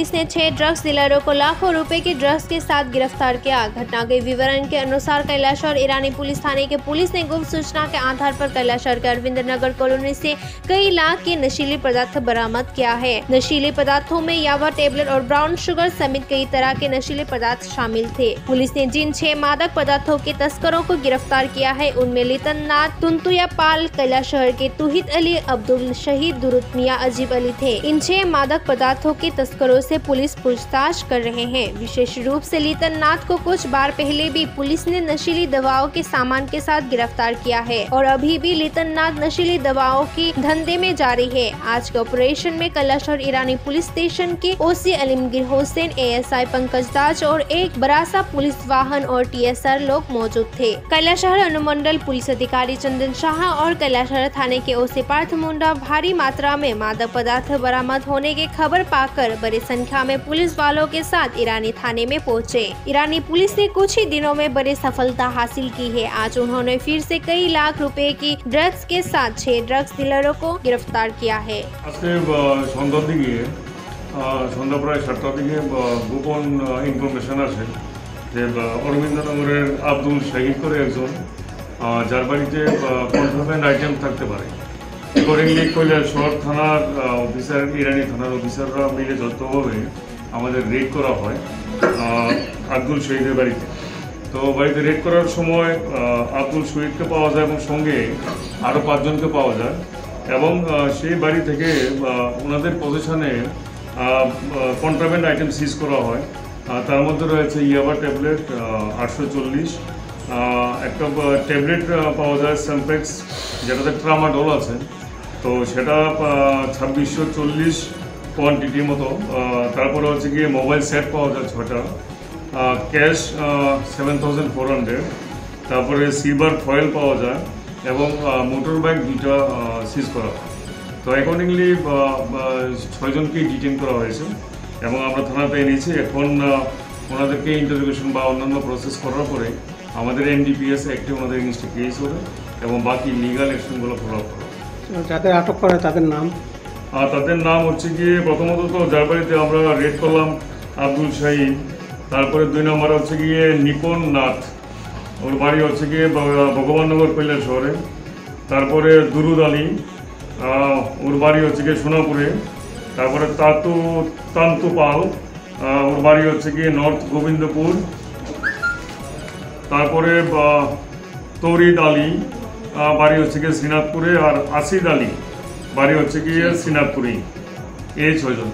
Police ने 6 drugs डीलरों को लाखों रुपए के ड्रग्स के साथ गिरफ्तार किया। घटना के विवरण के अनुसार कैलाशहर ईरानी पुलिस थाने के पुलिस ने गुप्त सूचना के आधार पर कैलाशहर के अरविंद नगर कॉलोनी से कई लाख के नशीले पदार्थ बरामद किया है। नशीले पदार्थों में यावा टेबलेट और ब्राउन शुगर समेत कई तरह के नशीले पदार्थ शामिल थे। पुलिस ने जिन 6 मादक पदार्थों के तस्करों को गिरफ्तार किया है उनमें लितन नाथ, तुंतुया पाल, कैलाशहर के तौहीद अली, अब्दुल शहीद, दुरुत मियां, अजीब अली थे। इन 6 मादक पदार्थों के तस्करों से पुलिस पूछताछ कर रहे हैं। विशेष रूप से लितन नाथ को कुछ बार पहले भी पुलिस ने नशीली दवाओं के सामान के साथ गिरफ्तार किया है और अभी भी लितन नाथ नशीली दवाओं की धंधे में जारी है। आज के ऑपरेशन में कैलाशहर ईरानी पुलिस स्टेशन के ओसी अलीमगीर हुसैन, एएसआई पंकज दास और एक बरासा पुलिस वाहन और टीएसआर लोग मौजूद थे। कैलाशहर अनुमंडल पुलिस अधिकारी चंदन शाह और कैलाशहर थाने के ओसी पार्थ मुंडा भारी मात्रा में मादक पदार्थ बरामद होने की खबर पाकर बड़ी संख्या में पुलिस वालों के साथ ईरानी थाने में पहुंचे। ईरानी पुलिस ने कुछ ही दिनों में बड़ी सफलता हासिल की है। आज उन्होंने फिर से कई लाख रुपए की ड्रग्स के साथ 6 ड्रग्स डीलरों को गिरफ्तार किया है। সন্ধ্যা প্রায় 7টার দিকে গোপন ইনফরমেশন আসে যে অরবিন্দনগরের আব্দুল শহীদ করে একজন যার বাড়িতে কন্ট্রাব্যান্ড আইটেম থাকতে পারে। অ্যাকর্ডিংলি কৈলাসহর থানার অফিসার, ইরানি থানার অফিসাররা মিলে যৌথভাবে আমাদের রেড করা হয় আব্দুল শহীদের বাড়িতে। তো বাড়িতে রেড করার সময় আব্দুল শহীদকে পাওয়া যায় এবং সঙ্গে আরও 5 জনকে পাওয়া যায় এবং সেই বাড়ি থেকে ওনাদের পজিশনে কন্ট্রাব্যান্ড আইটেম সিজ করা হয়। তার মধ্যে রয়েছে ইয়াবা ট্যাবলেট 840, একটা ট্যাবলেট পাওয়া যায় স্যাম্পেক্স যেটাতে ট্রামাডোল আছে, তো সেটা 2640 কোয়ান্টিটির মতো। তারপরে হচ্ছে গিয়ে মোবাইল সেট পাওয়া যায় 6টা, ক্যাশ 7400, তারপরে সিলভার ফয়েল পাওয়া যায় এবং মোটর বাইক 2টা সিজ করা হয়। তো অ্যাকর্ডিংলি 6 জনকেই ডিটেইন করা হয়েছে এবং আমরা থানাতে এনেছি। এখন ওনাদেরকে ইন্টারোগেশন বা অন্যান্য প্রসেস করার পরে আমাদের এনডিপিএস অ্যাক্টে ওনাদের এগেইনস্টে কেস হবে এবং বাকি লিগাল অ্যাকশনগুলো ফলো আপ করা হবে। যাদের আটক করে তাদের নাম হচ্ছে গিয়ে প্রথমত তো যার বাড়িতে আমরা রেড করলাম আব্দুল শাহিদ, তারপরে 2 নম্বর হচ্ছে গিয়ে নিপন নাথ, ওর বাড়ি হচ্ছে গিয়ে ভগবাননগর কৈলাসহরে। তারপরে দুরুদ আলী, ওর বাড়ি হচ্ছে গিয়ে সোনাপুরে। তারপরে তান্তু পাল, ওর বাড়ি হচ্ছে গিয়ে নর্থ গোবিন্দপুর। তারপরে তৌরিদ আলী, বাড়ি হচ্ছে গিয়ে শ্রীনাথপুরে। আর আসিদ আলী, বাড়ি হচ্ছে গিয়ে শ্রীনাথপুরেই। এই 6 জন।